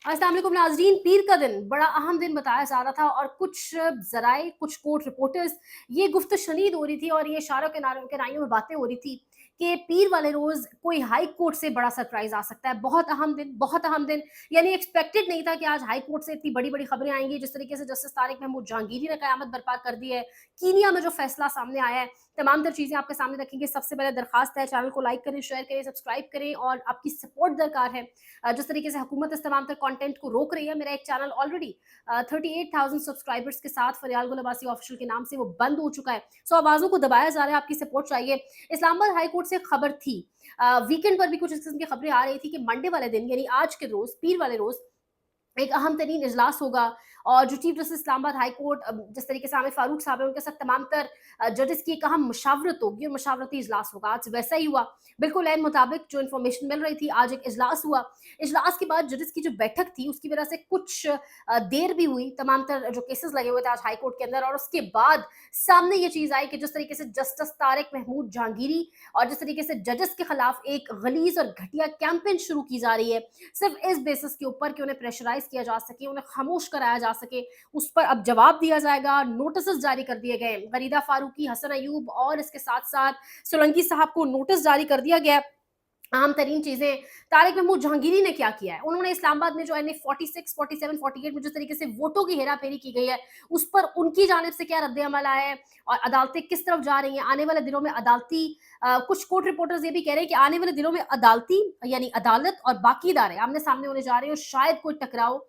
अस्सलाम वालेकुम नाज़रीन, पीर का दिन बड़ा अहम दिन बताया जा रहा था और कुछ ज़राए, कुछ कोर्ट रिपोर्टर्स ये गुफ्त शनीद हो रही थी और ये इशारों के नाइयों में बातें हो रही थी कि पीर वाले रोज़ कोई हाई कोर्ट से बड़ा सरप्राइज़ आ सकता है। बहुत अहम दिन, यानी एक्सपेक्टेड नहीं था कि आज हाई कोर्ट से इतनी बड़ी-बड़ी खबरें आएँगी। जिस तरीके से जस्टिस तारिक महमूद जहांगीरी ने क़यामत बर्पा कर दी है, कीनिया में जो फैसला सामने आया है, तमाम तर चीज़ें आपके सामने रखेंगे। सबसे पहले दरख्वास्त है, चैनल को लाइक करें, शेयर करें, सब्सक्राइब करें और आपकी सपोर्ट दरकार है। जिस तरीके से हुकूमत इस तमाम तर कंटेंट को रोक रही है, मेरा एक चैनल ऑलरेडी 38,000 सब्सक्राइबर्स के साथ फरियाल गुल अब्बासी ऑफिशियल के नाम से वो बंद हो चुका है। सो आवाज़ों को दबाया जा रहा है, आपकी सपोर्ट चाहिए। इस्लामाबाद हाई कोर्ट से खबर थी, वीकेंड पर भी कुछ इस किस्म की खबरें आ रही थी कि मंडे वाले दिन यानी आज के रोज़, पीर वाले रोज़ एक अहम तरीन इजलास होगा और जो chief justice Islamabad high court जिस तरीके से आमिर फारूक साहब है उनके साथ तमाम तर जजेस की एक अहम मुशावरत होगी और मुशावरती इजलास होगा। आज वैसा ही हुआ, बिल्कुल ऐन मुताबिक जो इन्फॉर्मेशन मिल रही थी, आज एक इजलास हुआ। इजलास के बाद जजेस की जो बैठक थी उसकी वजह से कुछ देर भी हुई, तमाम तर जो केसेस लगे हुए थे आज हाई कोर्ट के अंदर, और उसके बाद सामने ये चीज़ आई कि जिस तरीके से जस्टिस तारिक महमूद जहांगीरी और जिस तरीके से जजेस के खिलाफ एक गलीज और घटिया कैंपेन शुरू की जा रही है सिर्फ इस बेसिस के ऊपर कि उन्हें प्रेशराइज किया जा सके, उन्हें खामोश कराया जा सके, उस पर अब जवाब दिया जाएगा। नोटिस जारी कर दिए गए, गरीदा फारूकी, हसन अयूब और इसके साथ साथ सोलंकी साहब को नोटिस जारी कर दिया गया। अहम तरीन चीज़ें, तारिक महमूद जहांगीरी ने क्या किया है, उन्होंने इस्लामाबाद में जो एन ए 46, 47, 48 में जिस तरीके से वोटों की हेरा फेरी की गई है, उस पर उनकी जानिब से क्या रद्द अमल आया है और अदालतें किस तरफ जा रही हैं। आने वाले दिनों में अदालती कुछ कोर्ट रिपोर्टर्स ये भी कह रहे हैं कि आने वाले दिनों में अदालती यानी अदालत और बाकी इदारे आमने सामने होने जा रहे हैं और शायद कोई टकराव,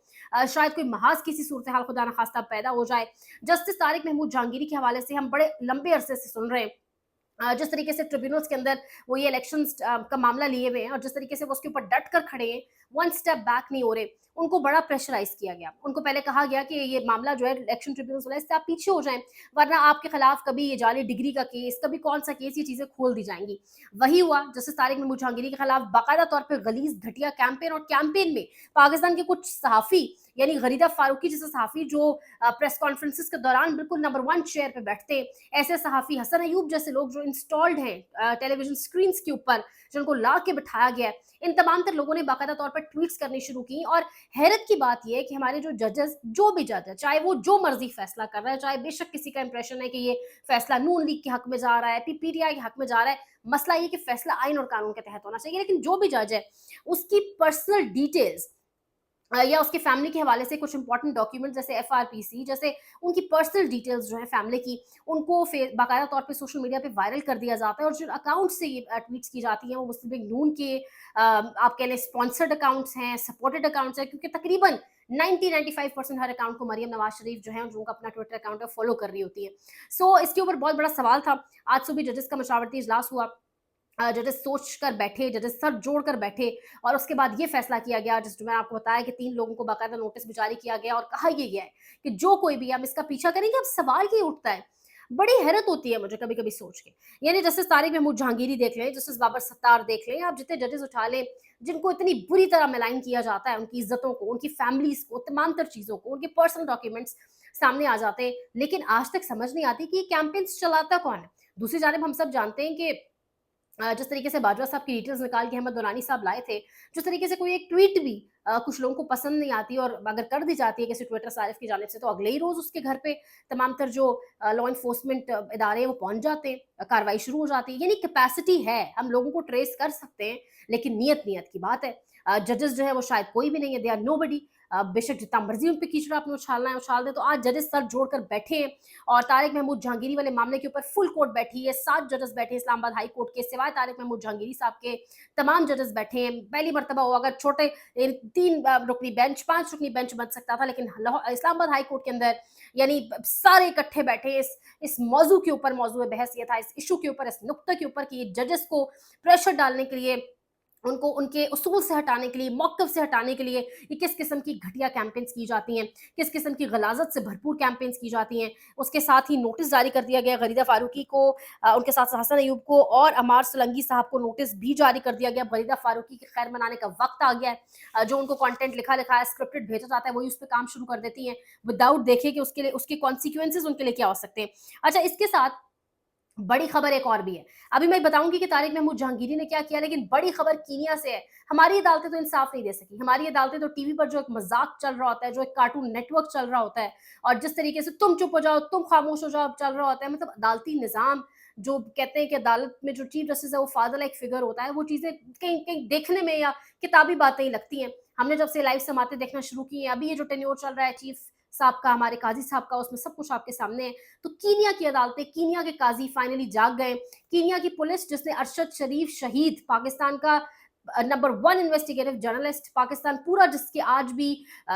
शायद कोई महाज किसी सूरत हाल खुदा न खास्ता पैदा हो जाए। जस्टिस तारिक महमूद जहांगीरी के हवाले से हम बड़े लंबे अरसे से सुन रहे हैं, जिस तरीके से ट्रिब्यूनल्स के अंदर वो ये इलेक्शंस का मामला लिए हुए हैं और जिस तरीके से वो उसके ऊपर डट कर खड़े हैं, वन स्टेप बैक नहीं हो रहे, उनको बड़ा प्रेशराइज किया गया। उनको पहले कहा गया कि ये मामला जो है इलेक्शन ट्रिब्यूनल्स वाला, इससे आप पीछे हो जाएं, वरना आपके खिलाफ कभी ये जाली डिग्री का केस, कभी कौन सा केस, ये चीजें खोल दी जाएंगी। वही हुआ, जस्टिस तारिक महमूद जहांगीरी के खिलाफ बाकायदा तौर पर गलीज घटिया कैंपेन, और कैंपेन में पाकिस्तान के कुछ सहाफ़ी यानी गरीदा फारूकी जैसे सहाफ़ी जो प्रेस कॉन्फ्रेंसेस के दौरान बिल्कुल नंबर 1 चेयर पे बैठते, ऐसे सहाफ़ी, हसन अयूब जैसे लोग जो इंस्टॉल्ड हैं टेलीविज़न स्क्रीन्स के ऊपर, जिनको ला के बिठाया गया है, इन तमाम तर लोगों ने बाकायदा तौर पर ट्वीट्स करनी शुरू की। और हैरत की बात ये है कि हमारे जो जजेस, जो भी जज है, चाहे वो जो मर्ज़ी फ़ैसला कर रहा है, चाहे बेशक किसी का इंप्रेशन है कि ये फ़ैसला नून लीग के हक़ में जा रहा है, पीटीआई के हक़ में जा रहा है, मसला ये है कि फ़ैसला आइन और कानून के तहत होना चाहिए। लेकिन जो भी जज है, उसकी पर्सनल डिटेल्स या उसकी फैमिली के हवाले से कुछ इंपॉर्टेंट डॉक्यूमेंट जैसे एफआरपीसी, जैसे उनकी पर्सनल डिटेल्स जो है फैमिली की, उनको बाकायदा तौर पे सोशल मीडिया पे वायरल कर दिया जाता है और जो अकाउंट से ये ट्वीट्स की जाती हैं वो मुस्लिम लीग नून के आप कह लें स्पॉन्सर्ड अकाउंट्स हैं, सपोर्टेड अकाउंट्स हैं, क्योंकि तकरीबन 90-95% हर अकाउंट को मरियम नवाज शरीफ जो है जो उनका अपना ट्विटर अकाउंट है फॉलो कर रही होती है। सो इसके ऊपर बहुत बड़ा सवाल था। आज सुबह जजेस का मशावरती इजलास हुआ, जजेस सोच कर बैठे, जजेस सर जोड़ कर बैठे और उसके बाद ये फैसला किया गया, जिस जो मैंने आपको बताया कि 3 लोगों को बाकायदा नोटिस भी जारी किया गया और कहा ये गया है कि जो कोई भी हम इसका पीछा करेंगे। अब सवाल ये उठता है, बड़ी हैरत होती है मुझे कभी-कभी सोच के, यानी जस्टिस तारिक महमूद जहांगीरी देख लें, जस्टिस बाबर सत्तार देख लें, आप जितने जजेस उठा लें, जिनको इतनी बुरी तरह मैलाइन किया जाता है, उनकी इज्जतों को, उनकी फैमिलीज़ को, तमाम तर चीज़ों को, उनके पर्सनल डॉक्यूमेंट्स सामने आ जाते हैं, लेकिन आज तक समझ नहीं आती कि ये कैंपेन्स चलाता कौन है? दूसरी जानिब हम सब जानते हैं कि जिस तरीके से बाजवा साहब की डिटेल्स निकाल के अहमद दुरानी साहब लाए थे, जिस तरीके से कोई एक ट्वीट भी कुछ लोगों को पसंद नहीं आती और अगर कर दी जाती है किसी ट्विटर सारिफ की जानिब से, तो अगले ही रोज़ उसके घर पे तमाम तर जो लॉ एनफोर्समेंट इदारे हैं वो पहुँच जाते हैं, कार्रवाई शुरू हो जाती है। यानी कैपेसिटी है, हम लोगों को ट्रेस कर सकते हैं, लेकिन नियत की बात है। जजेस जो है वो शायद कोई भी नहीं है, दे आर नोबडी। बेशक जितना मर्ज़ी उन पे कीचड़ आपने उछालना है उछाल दें। तो आज जजेस सर जोड़कर बैठे हैं और तारिक महमूद जहांगीरी वाले मामले के ऊपर फुल कोर्ट बैठी है, 7 जजेस बैठे हैं इस्लामाबाद हाई कोर्ट के, सिवाय तारिक महमूद जहांगीरी साहब के तमाम जजेस बैठे हैं। पहली मर्तबा हो, अगर छोटे 3 रुकनी बेंच, 5 रुकनी बेंच बन सकता था, लेकिन इस्लामाबाद हाई कोर्ट के अंदर यानी सारे इकट्ठे बैठे हैं इस मौजू के ऊपर। मौजू बहस ये था इस इशू के ऊपर, इस नुक्ते के ऊपर कि ये जजेस को प्रेशर डालने के लिए, उनको उनके उसूल से हटाने के लिए, मौक़िफ़ से हटाने के लिए ये किस किस्म की घटिया कैंपेन्स की जाती हैं, किस किस्म की गलाज़त से भरपूर कैंपेन्स की जाती हैं। उसके साथ ही नोटिस जारी कर दिया गया गरीदा फारूकी को, उनके साथ हसन अयूब को और अमार सोलंकी साहब को नोटिस भी जारी कर दिया गया। गरीदा फारूकी की खैर मनाने का वक़्त आ गया है। जो उनको कंटेंट लिखा-लिखाया स्क्रिप्टेड भेजा जाता है, वही उस पे काम शुरू कर देती हैं, विदाउट देखे कि उसके लिए उसके कॉन्सिक्वेंसेज़ उनके लिए क्या हो सकते हैं। अच्छा, इसके साथ बड़ी खबर एक और भी है। अभी मैं बताऊँगी कि तारिक महमूद जहांगीरी ने क्या किया, लेकिन बड़ी खबर कीनिया से है। हमारी अदालतें तो इंसाफ नहीं दे सकी। हमारी अदालतें तो टीवी पर जो एक मज़ाक चल रहा होता है, जो एक कार्टून नेटवर्क चल रहा होता है और जिस तरीके से तुम चुप हो जाओ, तुम खामोश हो जाओ चल रहा होता है, मतलब अदालती निज़ाम जो कहते हैं कि अदालत में जो चीफ जस्टिस है वो फादर लाइक फिगर होता है, वो चीज़ें कहीं कहीं देखने में या किताबी बातें ही लगती हैं। हमने जब से लाइव समातें देखना शुरू की हैं, अभी ये जो टेन्योर चल रहा है चीफ साहब का, हमारे काज़ी साहब का, उसमें सब कुछ आपके सामने है। तो कीनिया की अदालतें, कीनिया के काजी फाइनली जाग गए। कीनिया की पुलिस जिसने अरशद शरीफ शहीद, पाकिस्तान का नंबर 1 इन्वेस्टिगेटिव जर्नलिस्ट, पाकिस्तान पूरा जिसके आज भी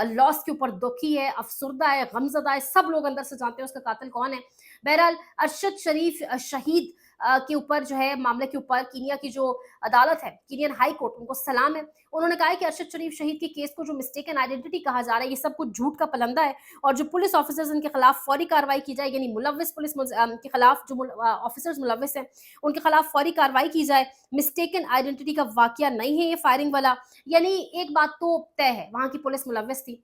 लॉस के ऊपर दुखी है, अफसुर्दा है, गमज़दा है, सब लोग अंदर से जानते हैं उसका कातिल कौन है। बहरहाल अरशद शरीफ शहीद के ऊपर जो है मामले के ऊपर कीनिया की जो अदालत है, कीनियन हाई कोर्ट, उनको सलाम है। उन्होंने कहा है कि अरशद शरीफ शहीद के केस को जो मिस्टेकन आइडेंटिटी कहा जा रहा है, ये सब कुछ झूठ का पलंदा है और जो पुलिस ऑफिसर्स इनके खिलाफ फौरी कार्रवाई की जाए, यानी मुलव्विस पुलिस के खिलाफ जो ऑफिसर्स मुलव्विस हैं, उनके खिलाफ फौरी कार्रवाई की जाए। मिस्टेकन आइडेंटिटी का वाकया नहीं है ये फायरिंग वाला, यानी एक बात तो तय है, वहाँ की पुलिस मुलव्विस थी।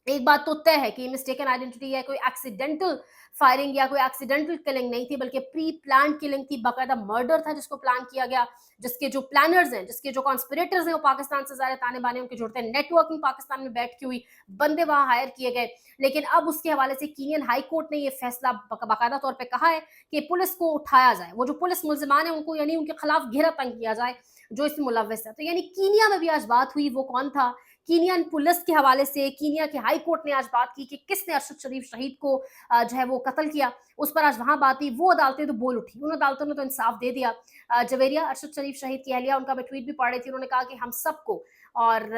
एक बात तो तय है कि मिस्टेकन आइडेंटिटी है, कोई एक्सीडेंटल फायरिंग या कोई एक्सीडेंटल किलिंग नहीं थी, बल्कि प्री प्लान किलिंग थी, बाकायदा मर्डर था जिसको प्लान किया गया, जिसके जो प्लानर्स हैं, जिसके जो कॉन्स्पिरेटर्स हैं, वो पाकिस्तान से ज़ाहिर ताने बाने उनके जुड़ते हैं, नेटवर्किंग पाकिस्तान में बैठ की हुई, बंदे वहाँ हायर किए गए। लेकिन अब उसके हवाले से कीनियन हाई कोर्ट ने ये फैसला बाकायदा तौर पर कहा है कि पुलिस को उठाया जाए, वो जो पुलिस मुलजमान है उनको, यानी उनके खिलाफ घेरा तंग किया जाए जो इसमें मुलव्विस है। तो यानी कीनिया में भी आज बात हुई, वो कौन था? कीनियन पुलिस के हवाले से कीनिया के हाई कोर्ट ने आज बात की कि किसने अरशद शरीफ शहीद को जो है वो कत्ल किया, उस पर आज वहाँ बात हुई। वो अदालतें तो बोल उठी, उन अदालतों ने तो इंसाफ दे दिया। जवेरिया अरशद शरीफ शहीद की अहलिया, उनका मैं ट्वीट भी पढ़ रही थी, उन्होंने कहा कि हम सबको और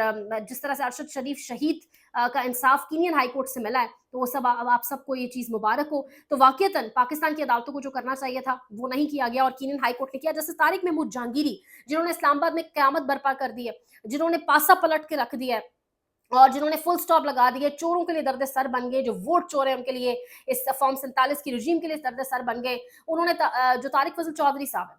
जिस तरह से अरशद शरीफ शहीद का इंसाफ कीनियन हाई कोर्ट से मिला है, तो वो सब अब आप सबको ये चीज़ मुबारक हो। तो वाक़ईतन पाकिस्तान की अदालतों को जो करना चाहिए था, वो नहीं किया गया और कीनियन हाई कोर्ट ने किया। जैसे तारिक महमूद जहांगीरी, जिन्होंने इस्लामाबाद में क़यामत बर्पा कर दी है, जिन्होंने पासा पलट के रख दिया है और जिन्होंने फुल स्टॉप लगा दिए, चोरों के लिए दर्द सर बन गए, जो वोट चोर है उनके लिए, इस फॉर्म 47 की रजीम के लिए दर्द सर बन गए। उन्होंने जो तारिक फजल चौधरी साहब हैं,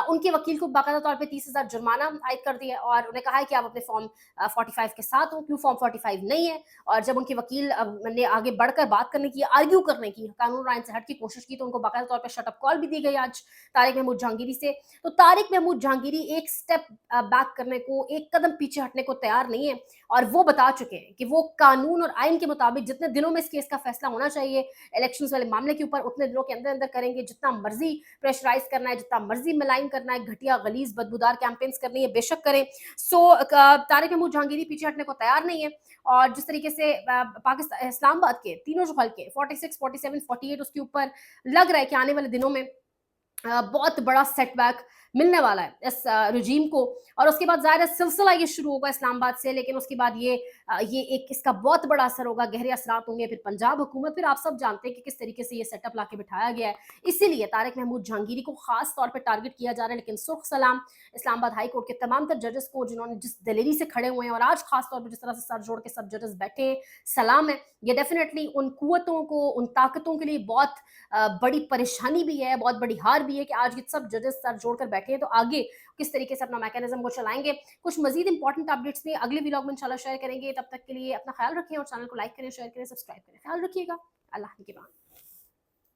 उनके वकील को बाकायदा तौर पे 30,000 जुर्माना आयद कर दिया और उन्हें कहा है कि आप अपने फॉर्म 45 के साथ हो। क्यों फॉर्म 45 नहीं है? और जब उनके वकील ने आगे बढ़कर बात करने की, आर्ग्यू करने की, कानून और आइन से हट की कोशिश की, तो उनको बाकायदा तौर पे शट अप कॉल भी दी गई आज तारिक महमूद जहांगीरी से। तो तारिक महमूद जहांगीरी एक स्टेप बैक करने को, एक कदम पीछे हटने को तैयार नहीं है और वो बता चुके हैं कि वो कानून और आइन के मुताबिक जितने दिनों में इस केस का फैसला होना चाहिए इलेक्शंस वाले मामले के ऊपर, उतने दिनों के अंदर अंदर करेंगे। जितना मर्जी प्रेशराइज करना है, जितना मर्जी मिलाइन करना है, घटिया गलीज बदबूदार कैंपेन्स करनी है, बेशक करें। सो तारिक महमूद जहांगीरी पीछे हटने को तैयार नहीं है और जिस तरीके से पाकिस्तान इस्लामाबाद के तीनों जो हल्के 46, 47, 48 उसके ऊपर लग रहा है कि आने वाले दिनों में बहुत बड़ा सेटबैक मिलने वाला है इस रिजीम को और उसके बाद ज़ाहिर है सिलसिला ये शुरू होगा इस्लामाबाद से, लेकिन उसके बाद ये एक इसका बहुत बड़ा असर होगा, गहरे असरात होंगे। फिर पंजाब हुकूमत, फिर आप सब जानते हैं कि किस तरीके से ये सेटअप लाके बिठाया गया है। इसीलिए तारिक महमूद जहांगीरी को खास तौर पे टारगेट किया जा रहा है, लेकिन सुर्ख सलाम इस्लामाबाद हाई कोर्ट के तमाम तर जजेस को, जिन्होंने जिस दलेरी से खड़े हुए हैं और आज खास तौर पर जिस तरह से सर जोड़ के सब जजेस बैठे हैं, सलाम है। ये डेफिनेटली उन कुव्वतों को, उन ताकतों के लिए बहुत बड़ी परेशानी भी है, बहुत बड़ी हार भी है कि आज ये सब जजेस सर जोड़कर बैठे हैं, तो आगे किस तरीके से अपना मैकेनिज्म को चलाएंगे। कुछ मजीद इंपॉर्टेंट अपडेट्स भी अगले व्लॉग में इंशाल्लाह शेयर करेंगे। तब तक के लिए अपना ख्याल रखें और चैनल को लाइक करें, शेयर करें, सब्सक्राइब करें। ख्याल रखिएगा। अल्लाह के बाद।